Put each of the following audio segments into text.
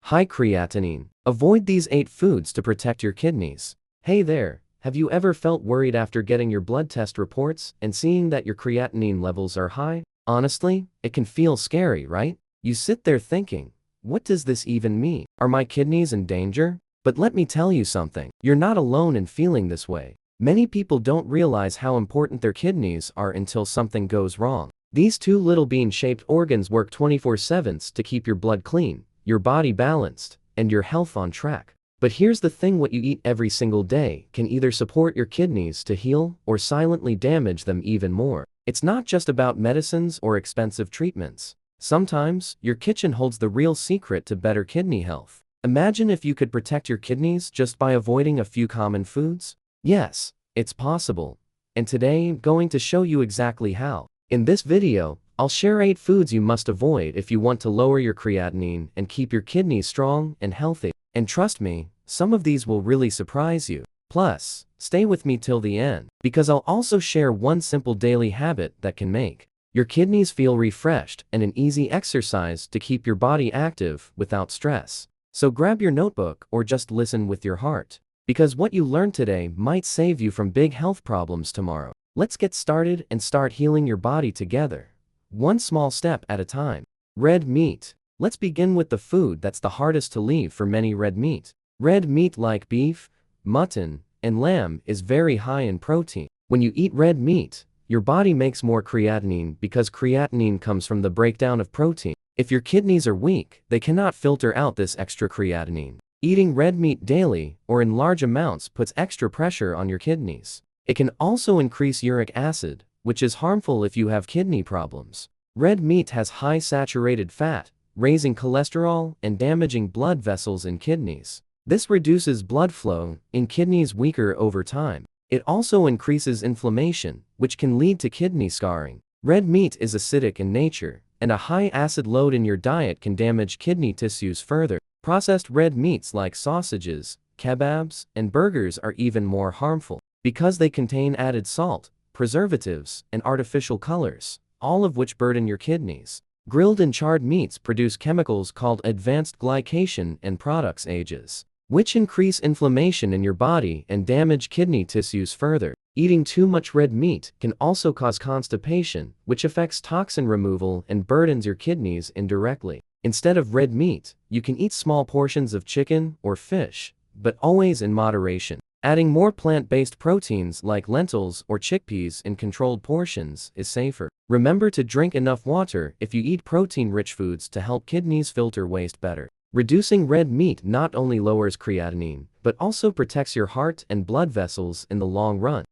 High creatinine. Avoid these 8 foods to protect your kidneys. Hey there, have you ever felt worried after getting your blood test reports and seeing that your creatinine levels are high? Honestly, it can feel scary, right? You sit there thinking, what does this even mean? Are my kidneys in danger? But let me tell you something, you're not alone in feeling this way. Many people don't realize how important their kidneys are until something goes wrong. These 2 little bean-shaped organs work 24/7 to keep your blood clean, your body balanced, and your health on track. But here's the thing, what you eat every single day can either support your kidneys to heal or silently damage them even more. It's not just about medicines or expensive treatments. Sometimes, your kitchen holds the real secret to better kidney health. Imagine if you could protect your kidneys just by avoiding a few common foods. Yes, it's possible. And today I'm going to show you exactly how. In this video, I'll share 8 foods you must avoid if you want to lower your creatinine and keep your kidneys strong and healthy. And trust me, some of these will really surprise you. Plus, stay with me till the end, because I'll also share one simple daily habit that can make your kidneys feel refreshed and an easy exercise to keep your body active without stress. So grab your notebook or just listen with your heart, because what you learn today might save you from big health problems tomorrow. Let's get started and start healing your body together, one small step at a time. Red meat. Let's begin with the food that's the hardest to leave for many: red meat. Red meat like beef, mutton, and lamb is very high in protein. When you eat red meat, your body makes more creatinine because creatinine comes from the breakdown of protein. If your kidneys are weak, they cannot filter out this extra creatinine. Eating red meat daily or in large amounts puts extra pressure on your kidneys. It can also increase uric acid, which is harmful if you have kidney problems. Red meat has high saturated fat, raising cholesterol and damaging blood vessels in kidneys. This reduces blood flow in kidneys weaker over time. It also increases inflammation, which can lead to kidney scarring. Red meat is acidic in nature, and a high acid load in your diet can damage kidney tissues further. Processed red meats like sausages, kebabs, and burgers are even more harmful, because they contain added salt, preservatives, and artificial colors, all of which burden your kidneys. Grilled and charred meats produce chemicals called advanced glycation and products ages, which increase inflammation in your body and damage kidney tissues further. Eating too much red meat can also cause constipation, which affects toxin removal and burdens your kidneys indirectly. Instead of red meat, you can eat small portions of chicken or fish, but always in moderation. Adding more plant-based proteins like lentils or chickpeas in controlled portions is safer. Remember to drink enough water if you eat protein-rich foods to help kidneys filter waste better. Reducing red meat not only lowers creatinine, but also protects your heart and blood vessels in the long run.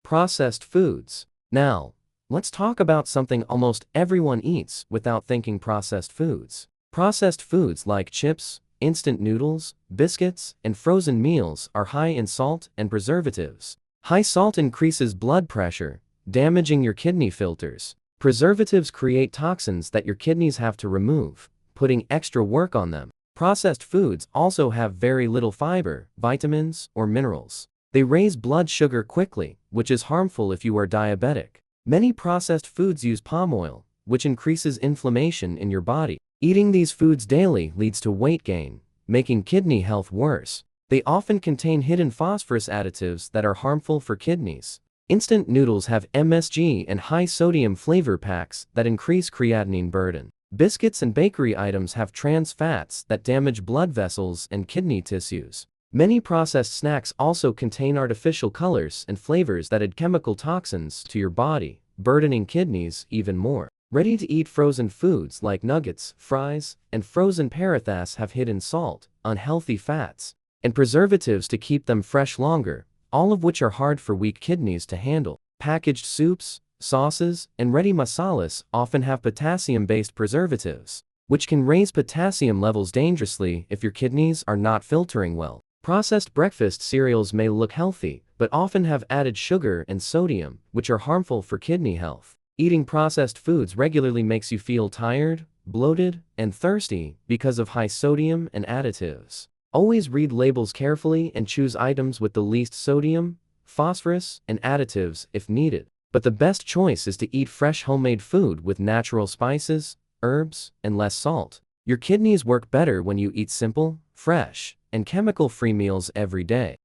Processed foods. Now, let's talk about something almost everyone eats without thinking: processed foods. Processed foods like chips, instant noodles, biscuits, and frozen meals are high in salt and preservatives. High salt increases blood pressure, damaging your kidney filters. Preservatives create toxins that your kidneys have to remove, putting extra work on them. Processed foods also have very little fiber, vitamins, or minerals. They raise blood sugar quickly, which is harmful if you are diabetic. Many processed foods use palm oil, which increases inflammation in your body. Eating these foods daily leads to weight gain, making kidney health worse. They often contain hidden phosphorus additives that are harmful for kidneys. Instant noodles have MSG and high sodium flavor packs that increase creatinine burden. Biscuits and bakery items have trans fats that damage blood vessels and kidney tissues. Many processed snacks also contain artificial colors and flavors that add chemical toxins to your body, burdening kidneys even more. Ready-to-eat frozen foods like nuggets, fries, and frozen parathas have hidden salt, unhealthy fats, and preservatives to keep them fresh longer, all of which are hard for weak kidneys to handle. Packaged soups, sauces, and ready masalas often have potassium-based preservatives, which can raise potassium levels dangerously if your kidneys are not filtering well. Processed breakfast cereals may look healthy, but often have added sugar and sodium, which are harmful for kidney health. Eating processed foods regularly makes you feel tired, bloated, and thirsty because of high sodium and additives. Always read labels carefully and choose items with the least sodium, phosphorus, and additives if needed. But the best choice is to eat fresh homemade food with natural spices, herbs, and less salt. Your kidneys work better when you eat simple, fresh, and chemical-free meals every day.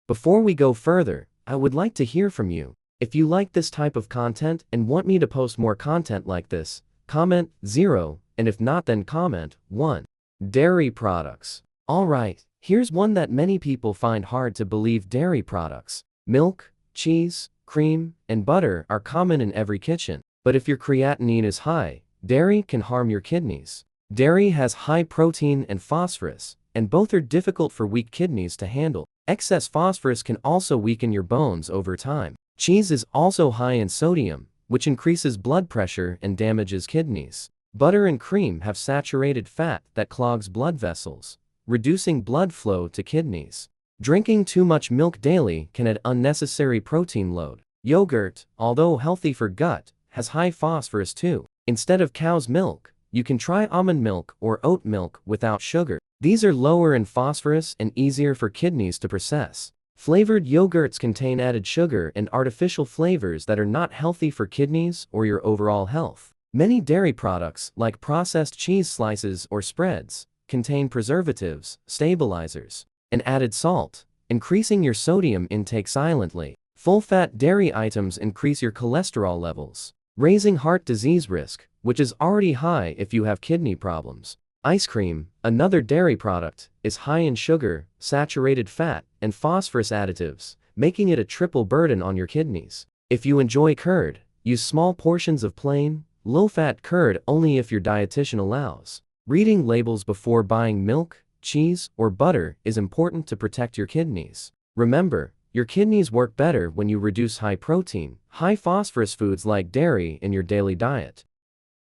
Before we go further, I would like to hear from you. If you like this type of content and want me to post more content like this, comment 0, and if not then comment 1. Dairy products. Alright, here's one that many people find hard to believe: dairy products. Milk, cheese, cream, and butter are common in every kitchen. But if your creatinine is high, dairy can harm your kidneys. Dairy has high protein and phosphorus, and both are difficult for weak kidneys to handle. Excess phosphorus can also weaken your bones over time. Cheese is also high in sodium, which increases blood pressure and damages kidneys. Butter and cream have saturated fat that clogs blood vessels, reducing blood flow to kidneys. Drinking too much milk daily can add unnecessary protein load. Yogurt, although healthy for gut, has high phosphorus too. Instead of cow's milk, you can try almond milk or oat milk without sugar. These are lower in phosphorus and easier for kidneys to process. Flavored yogurts contain added sugar and artificial flavors that are not healthy for kidneys or your overall health. Many dairy products, like processed cheese slices or spreads, contain preservatives, stabilizers, and added salt, increasing your sodium intake silently. Full-fat dairy items increase your cholesterol levels, raising heart disease risk, which is already high if you have kidney problems. Ice cream, another dairy product, is high in sugar, saturated fat, and phosphorus additives, making it a triple burden on your kidneys. If you enjoy curd, use small portions of plain, low-fat curd only if your dietitian allows. Reading labels before buying milk, cheese, or butter is important to protect your kidneys. Remember, your kidneys work better when you reduce high-protein, high-phosphorus foods like dairy in your daily diet.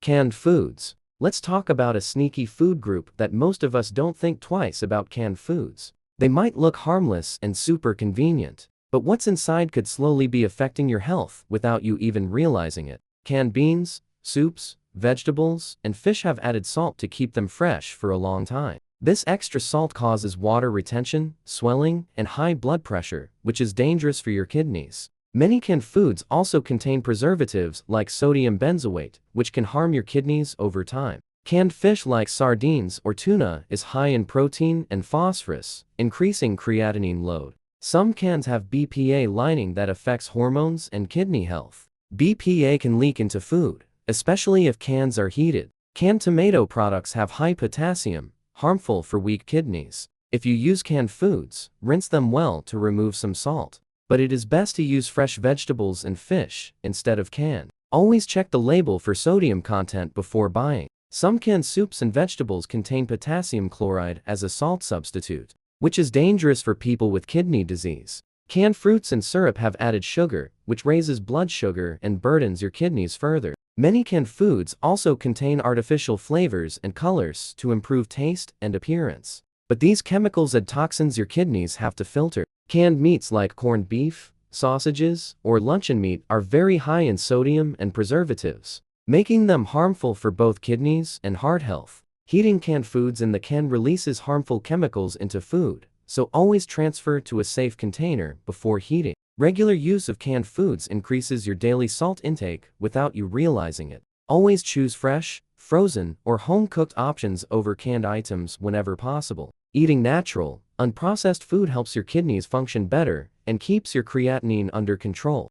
Canned foods. Let's talk about a sneaky food group that most of us don't think twice about: canned foods. They might look harmless and super convenient, but what's inside could slowly be affecting your health without you even realizing it. Canned beans, soups, vegetables, and fish have added salt to keep them fresh for a long time. This extra salt causes water retention, swelling, and high blood pressure, which is dangerous for your kidneys. Many canned foods also contain preservatives like sodium benzoate, which can harm your kidneys over time. Canned fish like sardines or tuna is high in protein and phosphorus, increasing creatinine load. Some cans have BPA lining that affects hormones and kidney health. BPA can leak into food, especially if cans are heated. Canned tomato products have high potassium, harmful for weak kidneys. If you use canned foods, rinse them well to remove some salt. But it is best to use fresh vegetables and fish instead of canned. Always check the label for sodium content before buying. Some canned soups and vegetables contain potassium chloride as a salt substitute, which is dangerous for people with kidney disease. Canned fruits and syrup have added sugar, which raises blood sugar and burdens your kidneys further. Many canned foods also contain artificial flavors and colors to improve taste and appearance. But these chemicals add toxins your kidneys have to filter. Canned meats like corned beef, sausages, or luncheon meat are very high in sodium and preservatives, making them harmful for both kidneys and heart health. Heating canned foods in the can releases harmful chemicals into food, so always transfer to a safe container before heating. Regular use of canned foods increases your daily salt intake without you realizing it. Always choose fresh, frozen, or home-cooked options over canned items whenever possible. Eating natural, unprocessed food helps your kidneys function better and keeps your creatinine under control.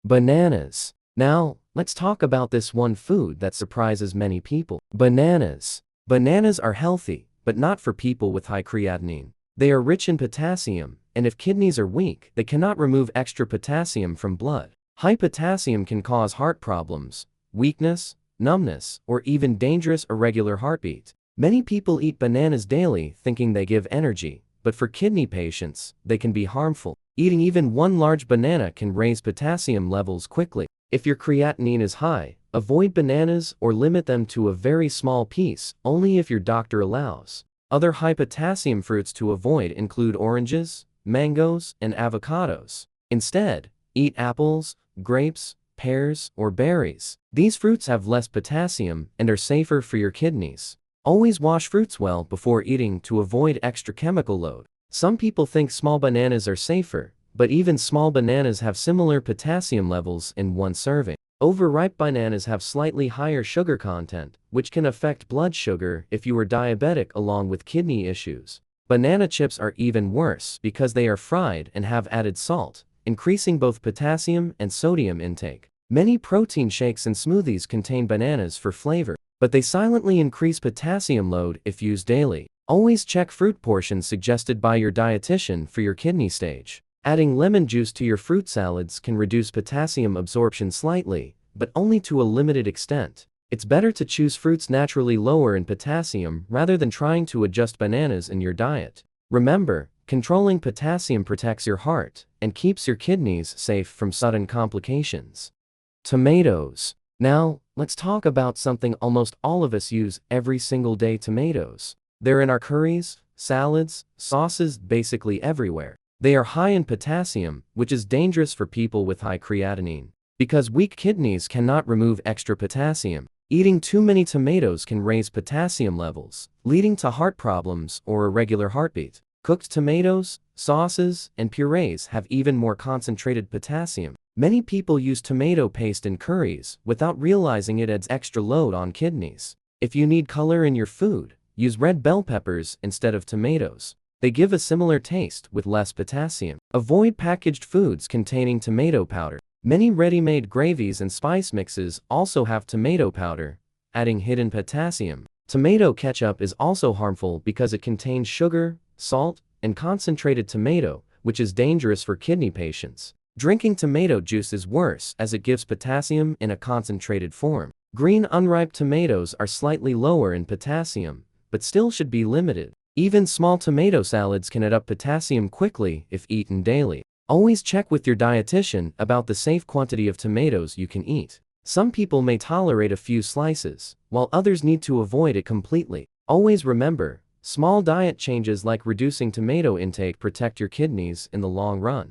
Bananas. Now, let's talk about this one food that surprises many people. Bananas. Bananas are healthy, but not for people with high creatinine. They are rich in potassium, and if kidneys are weak, they cannot remove extra potassium from blood. High potassium can cause heart problems, weakness, numbness, or even dangerous irregular heartbeat. Many people eat bananas daily thinking they give energy, but for kidney patients, they can be harmful. Eating even one large banana can raise potassium levels quickly. If your creatinine is high, avoid bananas or limit them to a very small piece, only if your doctor allows. Other high potassium fruits to avoid include oranges, mangoes, and avocados. Instead, eat apples, grapes, pears, or berries. These fruits have less potassium and are safer for your kidneys. Always wash fruits well before eating to avoid extra chemical load. Some people think small bananas are safer, but even small bananas have similar potassium levels in one serving. Overripe bananas have slightly higher sugar content, which can affect blood sugar if you are diabetic along with kidney issues. Banana chips are even worse because they are fried and have added salt, increasing both potassium and sodium intake. Many protein shakes and smoothies contain bananas for flavor, but they silently increase potassium load if used daily. Always check fruit portions suggested by your dietitian for your kidney stage. Adding lemon juice to your fruit salads can reduce potassium absorption slightly, but only to a limited extent. It's better to choose fruits naturally lower in potassium rather than trying to adjust bananas in your diet. Remember, controlling potassium protects your heart and keeps your kidneys safe from sudden complications. Tomatoes. Now, let's talk about something almost all of us use every single day: tomatoes. They're in our curries, salads, sauces, basically everywhere. They are high in potassium, which is dangerous for people with high creatinine, because weak kidneys cannot remove extra potassium. Eating too many tomatoes can raise potassium levels, leading to heart problems or irregular heartbeat. Cooked tomatoes, sauces, and purees have even more concentrated potassium. Many people use tomato paste in curries without realizing it adds extra load on kidneys. If you need color in your food, use red bell peppers instead of tomatoes. They give a similar taste with less potassium. Avoid packaged foods containing tomato powder. Many ready-made gravies and spice mixes also have tomato powder, adding hidden potassium. Tomato ketchup is also harmful because it contains sugar, salt, and concentrated tomato, which is dangerous for kidney patients. Drinking tomato juice is worse as it gives potassium in a concentrated form. Green unripe tomatoes are slightly lower in potassium, but still should be limited. Even small tomato salads can add up potassium quickly if eaten daily. Always check with your dietitian about the safe quantity of tomatoes you can eat. Some people may tolerate a few slices, while others need to avoid it completely. Always remember, small diet changes like reducing tomato intake protect your kidneys in the long run.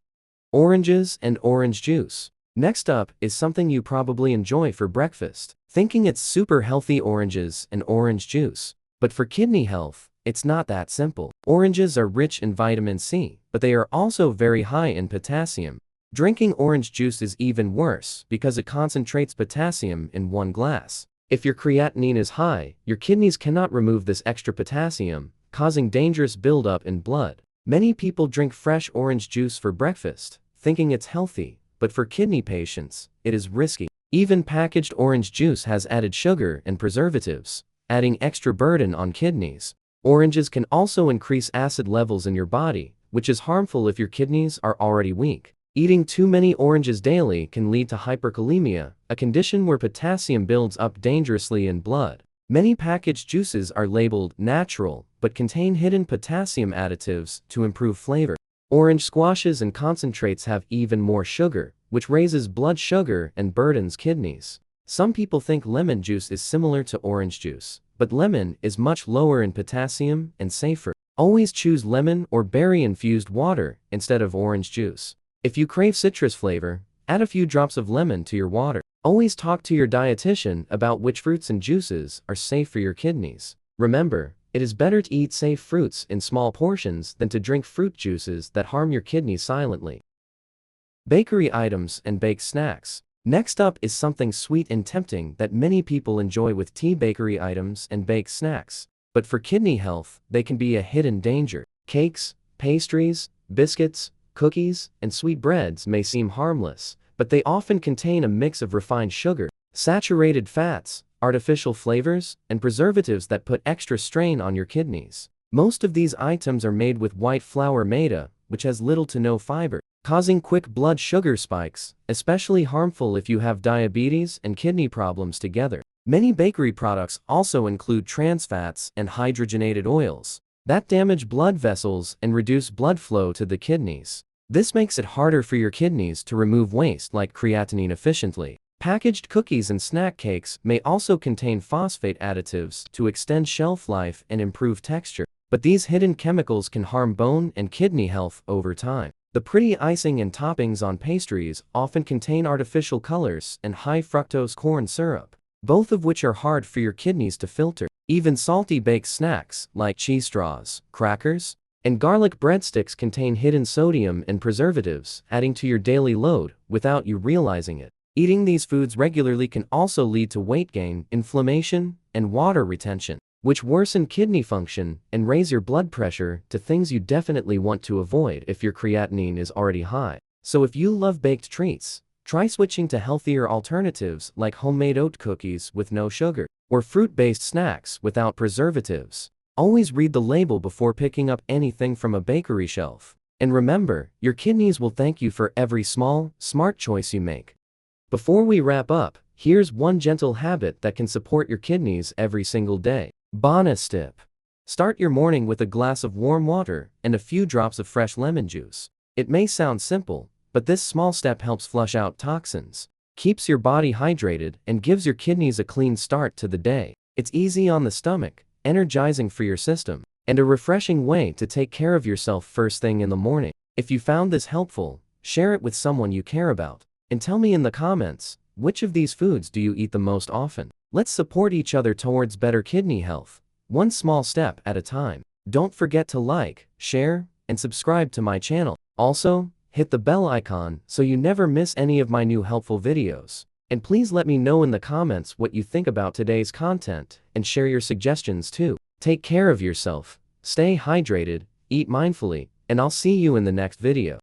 Oranges and orange juice. Next up is something you probably enjoy for breakfast, thinking it's super healthy: oranges and orange juice. But for kidney health, it's not that simple. Oranges are rich in vitamin C, but they are also very high in potassium. Drinking orange juice is even worse because it concentrates potassium in one glass. If your creatinine is high, your kidneys cannot remove this extra potassium, causing dangerous buildup in blood. Many people drink fresh orange juice for breakfast, thinking it's healthy, but for kidney patients, it is risky. Even packaged orange juice has added sugar and preservatives, adding extra burden on kidneys. Oranges can also increase acid levels in your body, which is harmful if your kidneys are already weak. Eating too many oranges daily can lead to hyperkalemia, a condition where potassium builds up dangerously in blood. Many packaged juices are labeled natural, but contain hidden potassium additives to improve flavor. Orange squashes and concentrates have even more sugar, which raises blood sugar and burdens kidneys. Some people think lemon juice is similar to orange juice, but lemon is much lower in potassium and safer. Always choose lemon or berry-infused water instead of orange juice. If you crave citrus flavor, add a few drops of lemon to your water. Always talk to your dietitian about which fruits and juices are safe for your kidneys. Remember, it is better to eat safe fruits in small portions than to drink fruit juices that harm your kidneys silently. Bakery items and baked snacks. Next up is something sweet and tempting that many people enjoy with tea: bakery items and baked snacks. But for kidney health, they can be a hidden danger. Cakes, pastries, biscuits, cookies, and sweet breads may seem harmless, but they often contain a mix of refined sugar, saturated fats, artificial flavors, and preservatives that put extra strain on your kidneys. Most of these items are made with white flour maida, which has little to no fiber, causing quick blood sugar spikes, especially harmful if you have diabetes and kidney problems together. Many bakery products also include trans fats and hydrogenated oils that damage blood vessels and reduce blood flow to the kidneys. This makes it harder for your kidneys to remove waste like creatinine efficiently. Packaged cookies and snack cakes may also contain phosphate additives to extend shelf life and improve texture, but these hidden chemicals can harm bone and kidney health over time. The pretty icing and toppings on pastries often contain artificial colors and high fructose corn syrup, both of which are hard for your kidneys to filter. Even salty baked snacks like cheese straws, crackers, and garlic breadsticks contain hidden sodium and preservatives, adding to your daily load without you realizing it. Eating these foods regularly can also lead to weight gain, inflammation, and water retention, which worsen kidney function and raise your blood pressure to things you definitely want to avoid if your creatinine is already high. So if you love baked treats, try switching to healthier alternatives like homemade oat cookies with no sugar, or fruit-based snacks without preservatives. Always read the label before picking up anything from a bakery shelf. And remember, your kidneys will thank you for every small, smart choice you make. Before we wrap up, here's one gentle habit that can support your kidneys every single day. Bonus tip. Start your morning with a glass of warm water and a few drops of fresh lemon juice. It may sound simple, but this small step helps flush out toxins, keeps your body hydrated, and gives your kidneys a clean start to the day. It's easy on the stomach, energizing for your system, and a refreshing way to take care of yourself first thing in the morning. If you found this helpful, share it with someone you care about. And tell me in the comments, which of these foods do you eat the most often? Let's support each other towards better kidney health, one small step at a time. Don't forget to like, share, and subscribe to my channel. Also, hit the bell icon so you never miss any of my new helpful videos. And please let me know in the comments what you think about today's content and share your suggestions too. Take care of yourself, stay hydrated, eat mindfully, and I'll see you in the next video.